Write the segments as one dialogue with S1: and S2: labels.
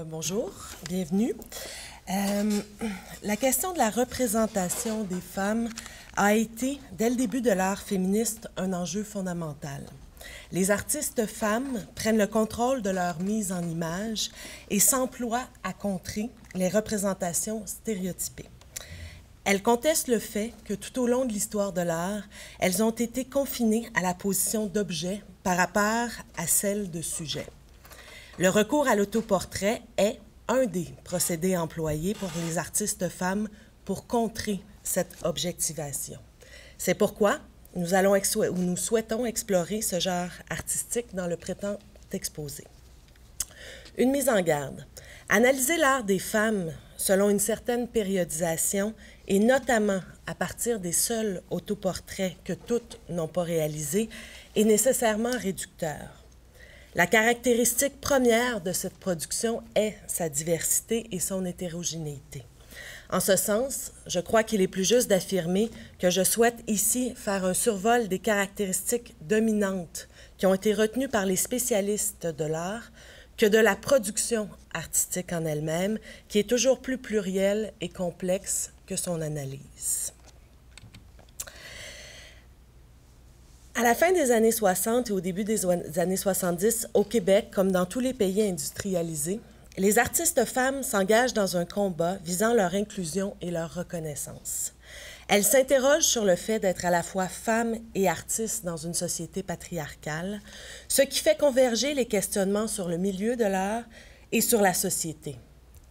S1: Bonjour, bienvenue. La question de la représentation des femmes a été, dès le début de l'art féministe, un enjeu fondamental. Les artistes femmes prennent le contrôle de leur mise en image et s'emploient à contrer les représentations stéréotypées. Elles contestent le fait que tout au long de l'histoire de l'art, elles ont été confinées à la position d'objet par rapport à celle de sujet. Le recours à l'autoportrait est un des procédés employés pour les artistes femmes pour contrer cette objectivation. C'est pourquoi nous souhaitons explorer ce genre artistique dans le présent exposé. Une mise en garde. Analyser l'art des femmes selon une certaine périodisation et notamment à partir des seuls autoportraits que toutes n'ont pas réalisés est nécessairement réducteur. La caractéristique première de cette production est sa diversité et son hétérogénéité. En ce sens, je crois qu'il est plus juste d'affirmer que je souhaite ici faire un survol des caractéristiques dominantes qui ont été retenues par les spécialistes de l'art que de la production artistique en elle-même, qui est toujours plus plurielle et complexe que son analyse. À la fin des années 60 et au début des années 70, au Québec, comme dans tous les pays industrialisés, les artistes femmes s'engagent dans un combat visant leur inclusion et leur reconnaissance. Elles s'interrogent sur le fait d'être à la fois femmes et artistes dans une société patriarcale, ce qui fait converger les questionnements sur le milieu de l'art et sur la société.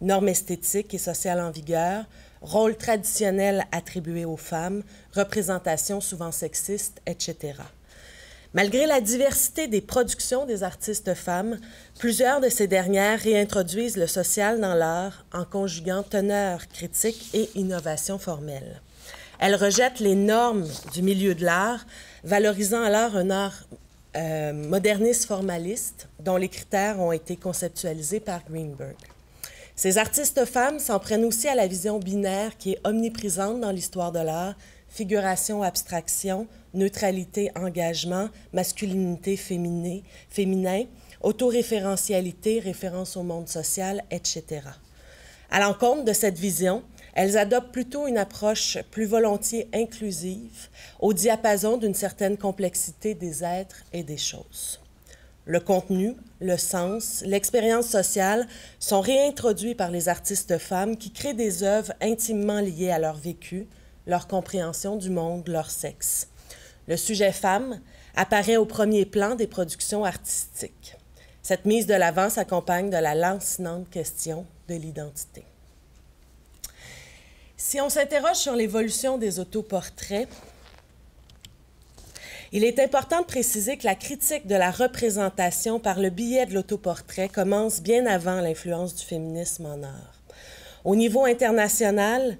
S1: Normes esthétiques et sociales en vigueur, rôles traditionnels attribués aux femmes, représentations souvent sexistes, etc. Malgré la diversité des productions des artistes femmes, plusieurs de ces dernières réintroduisent le social dans l'art en conjuguant teneur critique et innovation formelle. Elles rejettent les normes du milieu de l'art, valorisant alors un art moderniste formaliste dont les critères ont été conceptualisés par Greenberg. Ces artistes femmes s'en prennent aussi à la vision binaire qui est omniprésente dans l'histoire de l'art, figuration, abstraction, neutralité, engagement, masculinité, féminin, autoréférentialité, référence au monde social, etc. À l'encontre de cette vision, elles adoptent plutôt une approche plus volontiers inclusive, au diapason d'une certaine complexité des êtres et des choses. Le contenu, le sens, l'expérience sociale sont réintroduits par les artistes femmes qui créent des œuvres intimement liées à leur vécu, leur compréhension du monde, leur sexe. Le sujet femme apparaît au premier plan des productions artistiques. Cette mise de l'avant s'accompagne de la lancinante question de l'identité. Si on s'interroge sur l'évolution des autoportraits, il est important de préciser que la critique de la représentation par le biais de l'autoportrait commence bien avant l'influence du féminisme en art. Au niveau international,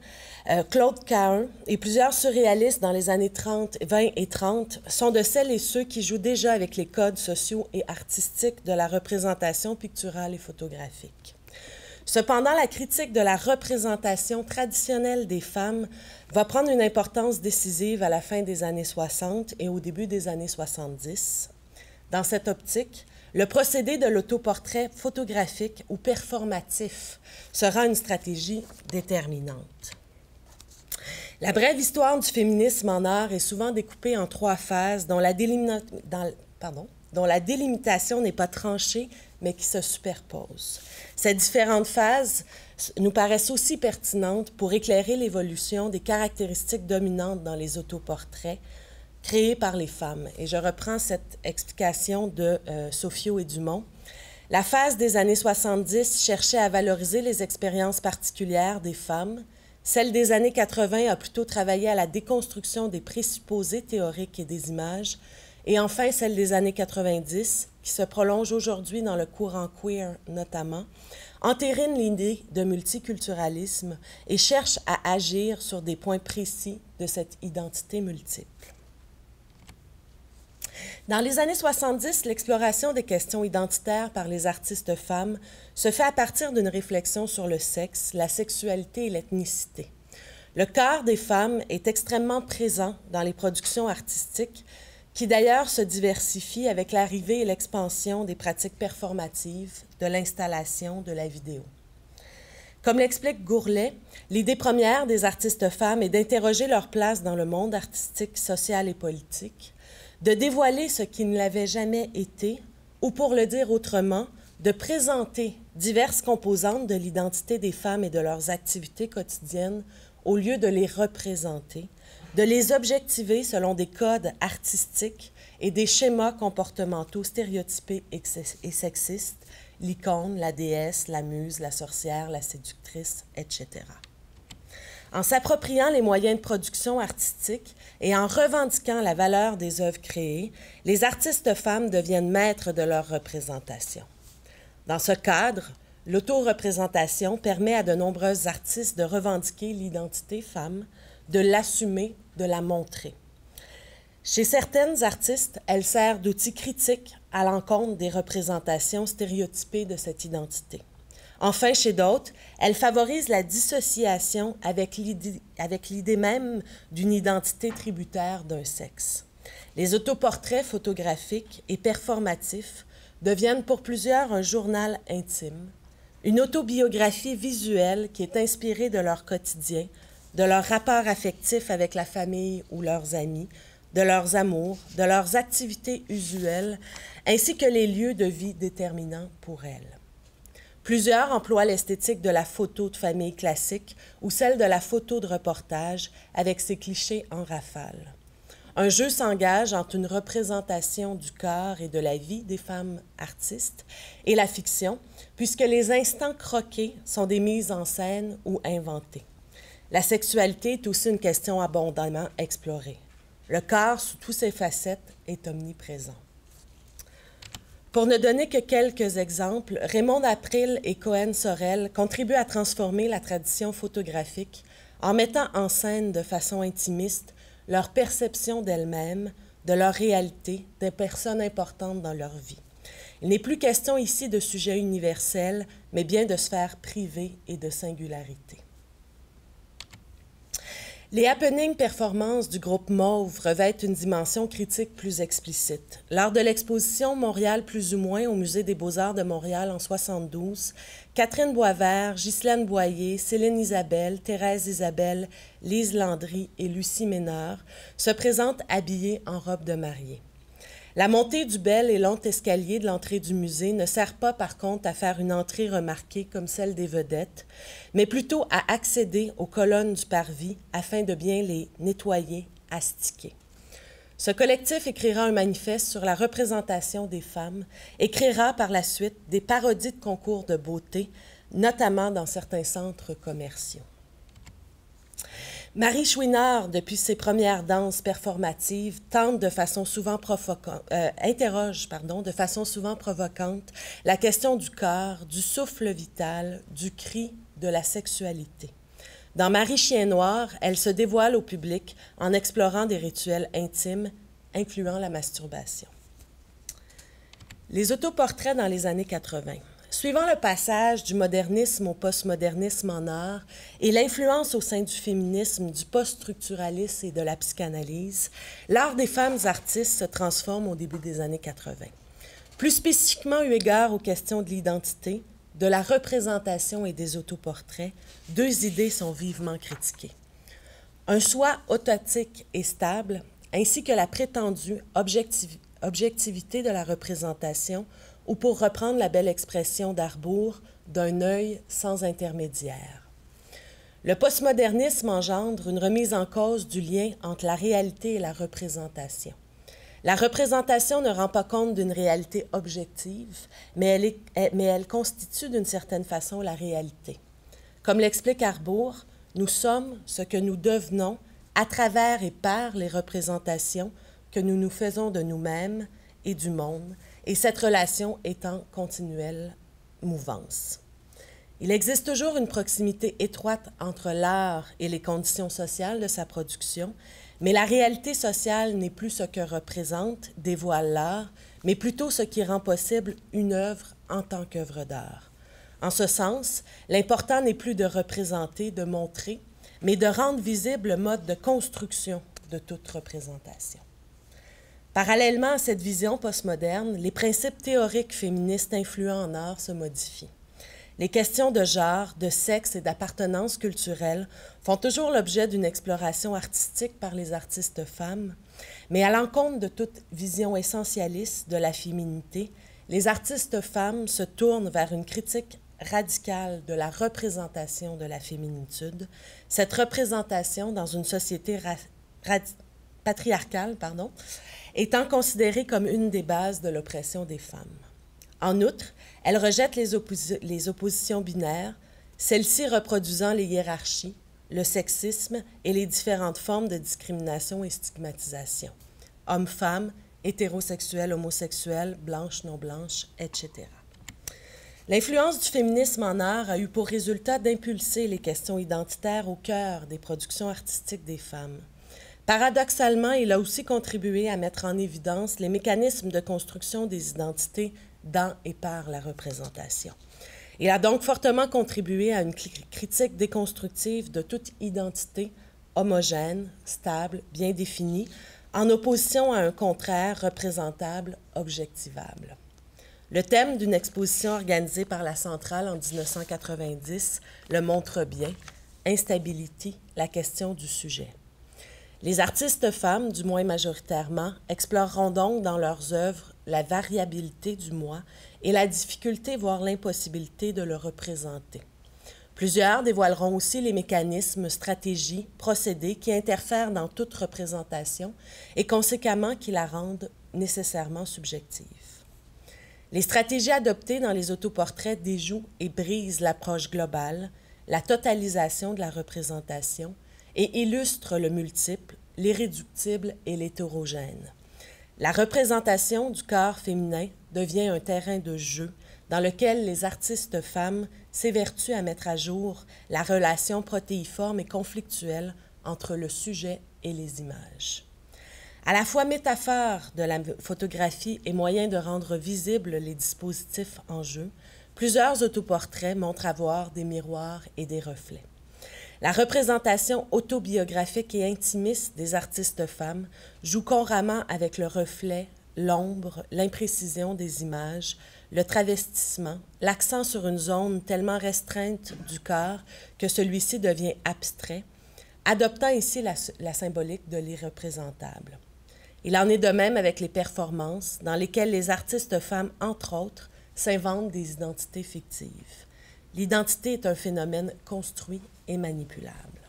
S1: Claude Cahun et plusieurs surréalistes dans les années 20 et 30 sont de celles et ceux qui jouent déjà avec les codes sociaux et artistiques de la représentation picturale et photographique. Cependant, la critique de la représentation traditionnelle des femmes va prendre une importance décisive à la fin des années 60 et au début des années 70. Dans cette optique, le procédé de l'autoportrait photographique ou performatif sera une stratégie déterminante. La brève histoire du féminisme en art est souvent découpée en 3 phases dont la délimitation n'est pas tranchée, mais qui se superposent. Ces différentes phases nous paraissent aussi pertinentes pour éclairer l'évolution des caractéristiques dominantes dans les autoportraits créés par les femmes. Et je reprends cette explication de Sofio et Dumont. La phase des années 70 cherchait à valoriser les expériences particulières des femmes. Celle des années 80 a plutôt travaillé à la déconstruction des présupposés théoriques et des images. Et enfin, celle des années 90, qui se prolonge aujourd'hui dans le courant queer notamment, entérine l'idée de multiculturalisme et cherche à agir sur des points précis de cette identité multiple. Dans les années 70, l'exploration des questions identitaires par les artistes femmes se fait à partir d'une réflexion sur le sexe, la sexualité et l'ethnicité. Le corps des femmes est extrêmement présent dans les productions artistiques, qui d'ailleurs se diversifie avec l'arrivée et l'expansion des pratiques performatives, de l'installation, de la vidéo. Comme l'explique Gourlet, l'idée première des artistes femmes est d'interroger leur place dans le monde artistique, social et politique, de dévoiler ce qui ne l'avait jamais été, ou pour le dire autrement, de présenter diverses composantes de l'identité des femmes et de leurs activités quotidiennes au lieu de les représenter, de les objectiver selon des codes artistiques et des schémas comportementaux stéréotypés et sexistes, l'icône, la déesse, la muse, la sorcière, la séductrice, etc. En s'appropriant les moyens de production artistique et en revendiquant la valeur des œuvres créées, les artistes femmes deviennent maîtres de leur représentation. Dans ce cadre, l'autoreprésentation permet à de nombreuses artistes de revendiquer l'identité femme, de l'assumer, de la montrer. Chez certaines artistes, elle sert d'outil critique à l'encontre des représentations stéréotypées de cette identité. Enfin, chez d'autres, elle favorise la dissociation avec l'idée même d'une identité tributaire d'un sexe. Les autoportraits photographiques et performatifs deviennent pour plusieurs un journal intime, une autobiographie visuelle qui est inspirée de leur quotidien, de leur rapport affectif avec la famille ou leurs amis, de leurs amours, de leurs activités usuelles, ainsi que les lieux de vie déterminants pour elles. Plusieurs emploient l'esthétique de la photo de famille classique ou celle de la photo de reportage avec ses clichés en rafale. Un jeu s'engage entre une représentation du corps et de la vie des femmes artistes et la fiction, puisque les instants croqués sont des mises en scène ou inventées. La sexualité est aussi une question abondamment explorée. Le corps, sous toutes ses facettes, est omniprésent. Pour ne donner que quelques exemples, Raymond April et Cohen Sorel contribuent à transformer la tradition photographique en mettant en scène de façon intimiste leur perception d'elles-mêmes, de leur réalité, des personnes importantes dans leur vie. Il n'est plus question ici de sujets universels, mais bien de sphères privées et de singularité. Les happening performances du groupe Mauve revêtent une dimension critique plus explicite. Lors de l'exposition Montréal plus ou moins au Musée des Beaux-Arts de Montréal en 1972, Catherine Boisvert, Ghislaine Boyer, Céline Isabelle, Thérèse Isabelle, Lise Landry et Lucie Ménard se présentent habillées en robe de mariée. La montée du bel et long escalier de l'entrée du musée ne sert pas, par contre, à faire une entrée remarquée comme celle des vedettes, mais plutôt à accéder aux colonnes du parvis afin de bien les nettoyer, astiquer. Ce collectif écrira un manifeste sur la représentation des femmes et créera par la suite des parodies de concours de beauté, notamment dans certains centres commerciaux. Marie Chouinard, depuis ses premières danses performatives, interroge de façon souvent provocante la question du corps, du souffle vital, du cri, de la sexualité. Dans Marie Chien Noir, elle se dévoile au public en explorant des rituels intimes, incluant la masturbation. Les autoportraits dans les années 80. Suivant le passage du modernisme au postmodernisme en art et l'influence au sein du féminisme, du post-structuralisme et de la psychanalyse, l'art des femmes artistes se transforme au début des années 80. Plus spécifiquement eu égard aux questions de l'identité, de la représentation et des autoportraits, deux idées sont vivement critiquées. Un soi authentique et stable, ainsi que la prétendue objectivité de la représentation, ou pour reprendre la belle expression d'Arbour, d'un œil sans intermédiaire. Le postmodernisme engendre une remise en cause du lien entre la réalité et la représentation. La représentation ne rend pas compte d'une réalité objective, mais elle constitue d'une certaine façon la réalité. Comme l'explique Arbour, nous sommes ce que nous devenons à travers et par les représentations que nous nous faisons de nous-mêmes et du monde, et cette relation est en continuelle mouvance. Il existe toujours une proximité étroite entre l'art et les conditions sociales de sa production, mais la réalité sociale n'est plus ce que représente, dévoile l'art, mais plutôt ce qui rend possible une œuvre en tant qu'œuvre d'art. En ce sens, l'important n'est plus de représenter, de montrer, mais de rendre visible le mode de construction de toute représentation. Parallèlement à cette vision postmoderne, les principes théoriques féministes influents en art se modifient. Les questions de genre, de sexe et d'appartenance culturelle font toujours l'objet d'une exploration artistique par les artistes femmes, mais à l'encontre de toute vision essentialiste de la féminité, les artistes femmes se tournent vers une critique radicale de la représentation de la féminitude, cette représentation dans une société patriarcale, étant considérée comme une des bases de l'oppression des femmes. En outre, elle rejette les oppositions binaires, celles-ci reproduisant les hiérarchies, le sexisme et les différentes formes de discrimination et stigmatisation. Hommes-femmes, hétérosexuels, homosexuels, blanches, non-blanches, etc. L'influence du féminisme en art a eu pour résultat d'impulser les questions identitaires au cœur des productions artistiques des femmes. Paradoxalement, il a aussi contribué à mettre en évidence les mécanismes de construction des identités dans et par la représentation. Il a donc fortement contribué à une critique déconstructive de toute identité homogène, stable, bien définie, en opposition à un contraire représentable, objectivable. Le thème d'une exposition organisée par la Centrale en 1990 le montre bien, Instability, la question du sujet. Les artistes femmes, du moins majoritairement, exploreront donc dans leurs œuvres la variabilité du moi et la difficulté, voire l'impossibilité de le représenter. Plusieurs dévoileront aussi les mécanismes, stratégies, procédés qui interfèrent dans toute représentation et conséquemment qui la rendent nécessairement subjective. Les stratégies adoptées dans les autoportraits déjouent et brisent l'approche globale, la totalisation de la représentation et illustrent le multiple, l'irréductible et l'hétérogène. La représentation du corps féminin devient un terrain de jeu dans lequel les artistes femmes s'évertuent à mettre à jour la relation protéiforme et conflictuelle entre le sujet et les images. À la fois métaphore de la photographie et moyen de rendre visibles les dispositifs en jeu, plusieurs autoportraits montrent avoir des miroirs et des reflets. La représentation autobiographique et intimiste des artistes femmes joue concurremment avec le reflet, l'ombre, l'imprécision des images, le travestissement, l'accent sur une zone tellement restreinte du corps que celui-ci devient abstrait, adoptant ici la symbolique de l'irreprésentable. Il en est de même avec les performances, dans lesquelles les artistes femmes, entre autres, s'inventent des identités fictives. L'identité est un phénomène construit et manipulable.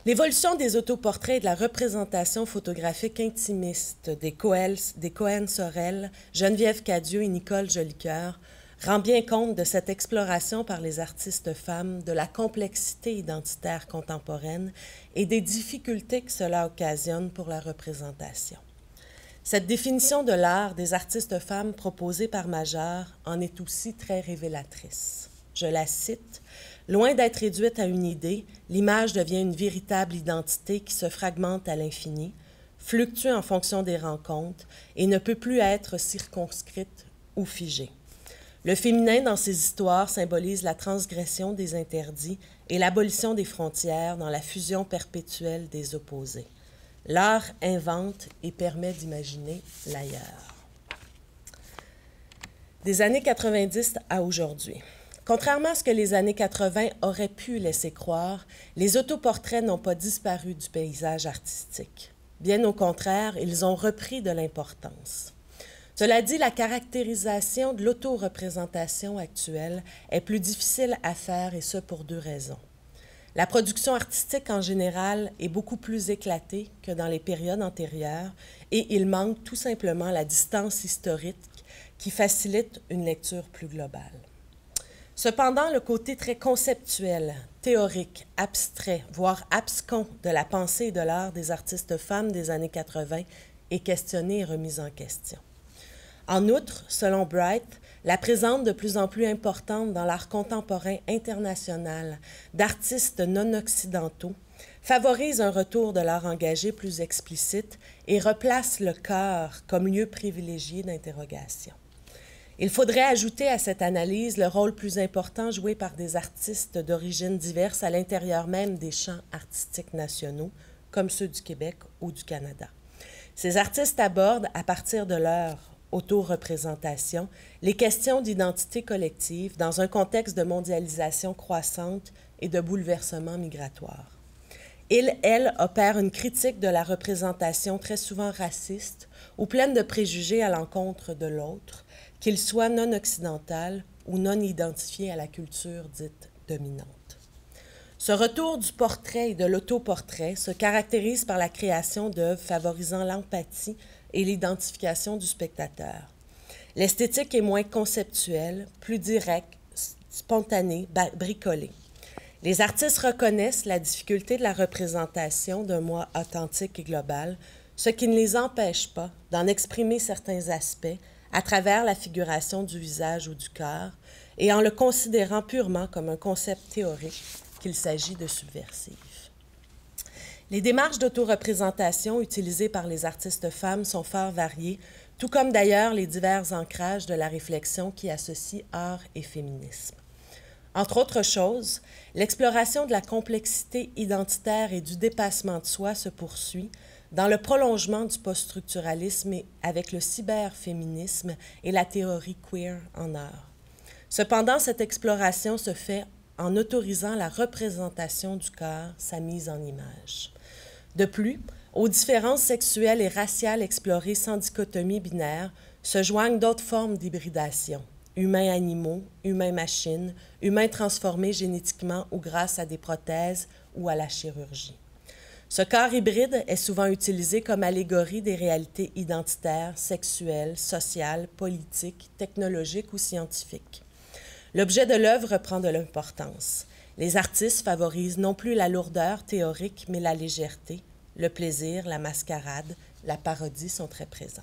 S1: L'évolution des autoportraits et de la représentation photographique intimiste des Cohen-Sorel, Geneviève Cadieux et Nicole Jolicoeur rend bien compte de cette exploration par les artistes femmes de la complexité identitaire contemporaine et des difficultés que cela occasionne pour la représentation. Cette définition de l'art des artistes femmes proposée par Major en est aussi très révélatrice. Je la cite, « Loin d'être réduite à une idée, l'image devient une véritable identité qui se fragmente à l'infini, fluctue en fonction des rencontres et ne peut plus être circonscrite ou figée. Le féminin dans ces histoires symbolise la transgression des interdits et l'abolition des frontières dans la fusion perpétuelle des opposés. L'art invente et permet d'imaginer l'ailleurs. » Des années 90 à aujourd'hui. Contrairement à ce que les années 80 auraient pu laisser croire, les autoportraits n'ont pas disparu du paysage artistique. Bien au contraire, ils ont repris de l'importance. Cela dit, la caractérisation de l'autoreprésentation actuelle est plus difficile à faire, et ce pour deux raisons. La production artistique en général est beaucoup plus éclatée que dans les périodes antérieures et il manque tout simplement la distance historique qui facilite une lecture plus globale. Cependant, le côté très conceptuel, théorique, abstrait, voire abscon de la pensée et de l'art des artistes femmes des années 80 est questionné et remis en question. En outre, selon Bright, la présence de plus en plus importante dans l'art contemporain international d'artistes non occidentaux favorise un retour de l'art engagé plus explicite et replace le corps comme lieu privilégié d'interrogation. Il faudrait ajouter à cette analyse le rôle plus important joué par des artistes d'origines diverses à l'intérieur même des champs artistiques nationaux, comme ceux du Québec ou du Canada. Ces artistes abordent, à partir de leur auto-représentation, les questions d'identité collective dans un contexte de mondialisation croissante et de bouleversement migratoire. Elle opère une critique de la représentation très souvent raciste ou pleine de préjugés à l'encontre de l'autre, qu'il soit non occidental ou non identifié à la culture dite dominante. Ce retour du portrait et de l'autoportrait se caractérise par la création d'œuvres favorisant l'empathie et l'identification du spectateur. L'esthétique est moins conceptuelle, plus directe, spontanée, bricolée. Les artistes reconnaissent la difficulté de la représentation d'un moi authentique et global, ce qui ne les empêche pas d'en exprimer certains aspects à travers la figuration du visage ou du corps et en le considérant purement comme un concept théorique qu'il s'agit de subversif. Les démarches d'autoreprésentation utilisées par les artistes femmes sont fort variées, tout comme d'ailleurs les divers ancrages de la réflexion qui associent art et féminisme. Entre autres choses, l'exploration de la complexité identitaire et du dépassement de soi se poursuit dans le prolongement du post-structuralisme et avec le cyberféminisme et la théorie queer en art. Cependant, cette exploration se fait en autorisant la représentation du corps, sa mise en image. De plus, aux différences sexuelles et raciales explorées sans dichotomie binaire se joignent d'autres formes d'hybridation. Humains-animaux, humains-machines, humains transformés génétiquement ou grâce à des prothèses ou à la chirurgie. Ce corps hybride est souvent utilisé comme allégorie des réalités identitaires, sexuelles, sociales, politiques, technologiques ou scientifiques. L'objet de l'œuvre prend de l'importance. Les artistes favorisent non plus la lourdeur théorique, mais la légèreté, le plaisir, la mascarade, la parodie sont très présents.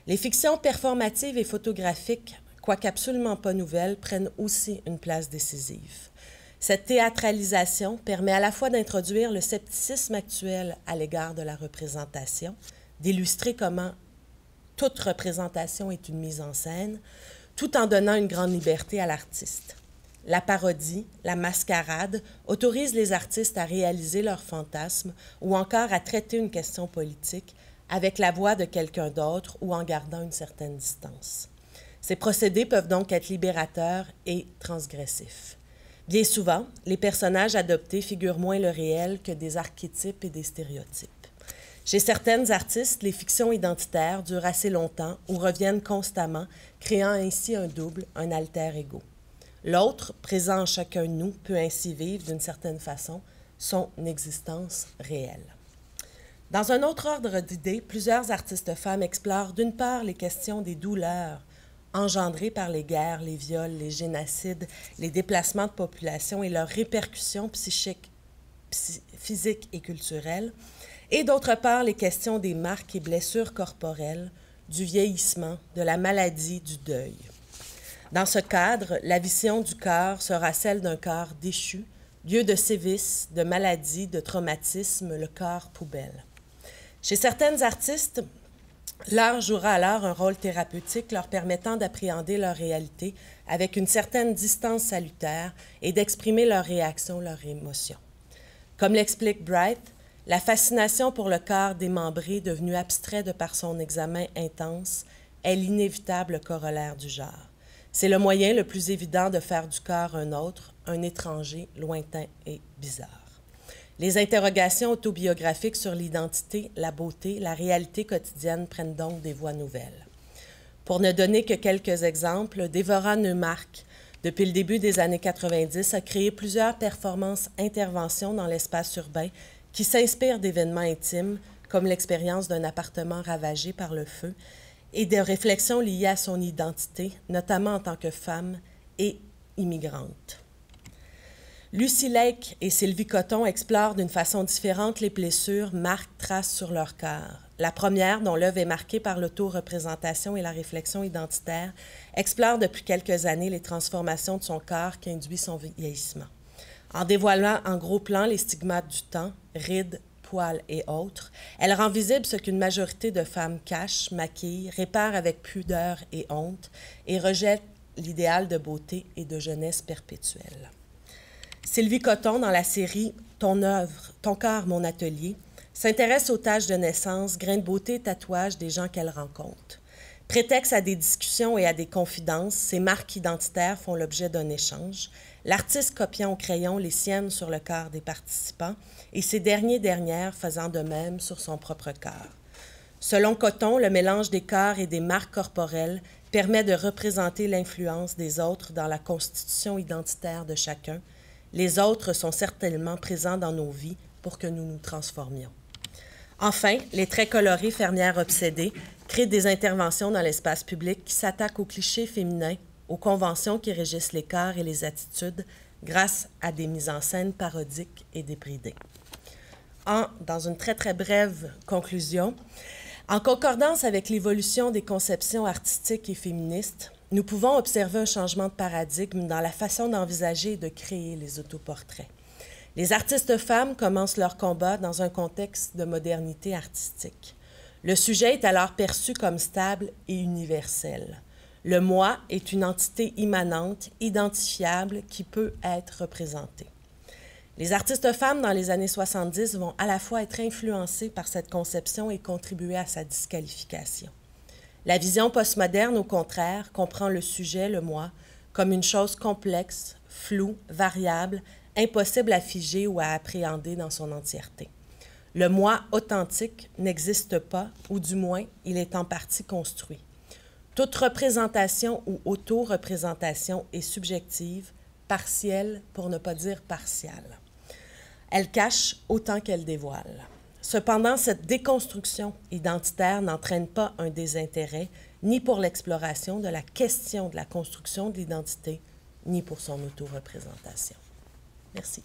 S1: Les fictions performatives et photographiques, quoique absolument pas nouvelles, prennent aussi une place décisive. Cette théâtralisation permet à la fois d'introduire le scepticisme actuel à l'égard de la représentation, d'illustrer comment toute représentation est une mise en scène, tout en donnant une grande liberté à l'artiste. La parodie, la mascarade autorisent les artistes à réaliser leurs fantasmes ou encore à traiter une question politique avec la voix de quelqu'un d'autre ou en gardant une certaine distance. Ces procédés peuvent donc être libérateurs et transgressifs. Bien souvent, les personnages adoptés figurent moins le réel que des archétypes et des stéréotypes. Chez certaines artistes, les fictions identitaires durent assez longtemps ou reviennent constamment, créant ainsi un double, un alter ego. L'autre, présent en chacun de nous, peut ainsi vivre d'une certaine façon son existence réelle. Dans un autre ordre d'idées, plusieurs artistes femmes explorent d'une part les questions des douleurs engendrées par les guerres, les viols, les génocides, les déplacements de population et leurs répercussions psychiques, physiques et culturelles, et d'autre part les questions des marques et blessures corporelles, du vieillissement, de la maladie, du deuil. Dans ce cadre, la vision du corps sera celle d'un corps déchu, lieu de sévices, de maladies, de traumatismes, le corps poubelle. Chez certaines artistes, l'art jouera alors un rôle thérapeutique leur permettant d'appréhender leur réalité avec une certaine distance salutaire et d'exprimer leurs réactions, leurs émotions. Comme l'explique Bright, la fascination pour le corps démembré, devenu abstrait de par son examen intense, est l'inévitable corollaire du genre. C'est le moyen le plus évident de faire du corps un autre, un étranger, lointain et bizarre. Les interrogations autobiographiques sur l'identité, la beauté, la réalité quotidienne prennent donc des voies nouvelles. Pour ne donner que quelques exemples, Dévora Neumark, depuis le début des années 90, a créé plusieurs performances-interventions dans l'espace urbain qui s'inspirent d'événements intimes, comme l'expérience d'un appartement ravagé par le feu, et de réflexions liées à son identité, notamment en tant que femme et immigrante. Lucy Lake et Sylvie Cotton explorent d'une façon différente les blessures, marques, traces sur leur corps. La première, dont l'œuvre est marquée par l'auto-représentation et la réflexion identitaire, explore depuis quelques années les transformations de son corps qui induit son vieillissement. En dévoilant en gros plan les stigmates du temps, rides, poils et autres, elle rend visible ce qu'une majorité de femmes cachent, maquillent, réparent avec pudeur et honte et rejettent l'idéal de beauté et de jeunesse perpétuelle. Sylvie Cotton, dans la série « Ton œuvre, ton corps, mon atelier », s'intéresse aux taches de naissance, grains de beauté, tatouages des gens qu'elle rencontre. Prétexte à des discussions et à des confidences, ces marques identitaires font l'objet d'un échange, l'artiste copiant au crayon les siennes sur le corps des participants et ces dernières faisant de même sur son propre corps. Selon Cotton, le mélange des corps et des marques corporelles permet de représenter l'influence des autres dans la constitution identitaire de chacun. Les autres sont certainement présents dans nos vies pour que nous nous transformions. Enfin, les traits colorés fermières obsédées créent des interventions dans l'espace public qui s'attaquent aux clichés féminins, aux conventions qui régissent les corps et les attitudes grâce à des mises en scène parodiques et débridées. Dans une très, très brève conclusion, en concordance avec l'évolution des conceptions artistiques et féministes, nous pouvons observer un changement de paradigme dans la façon d'envisager et de créer les autoportraits. Les artistes femmes commencent leur combat dans un contexte de modernité artistique. Le sujet est alors perçu comme stable et universel. Le moi est une entité immanente, identifiable, qui peut être représentée. Les artistes femmes dans les années 70 vont à la fois être influencées par cette conception et contribuer à sa disqualification. La vision postmoderne, au contraire, comprend le sujet, le moi, comme une chose complexe, floue, variable, impossible à figer ou à appréhender dans son entièreté. Le moi authentique n'existe pas, ou du moins, il est en partie construit. Toute représentation ou auto-représentation est subjective, partielle pour ne pas dire partiale. Elle cache autant qu'elle dévoile. Cependant, cette déconstruction identitaire n'entraîne pas un désintérêt, ni pour l'exploration de la question de la construction de l'identité, ni pour son auto-représentation. Merci.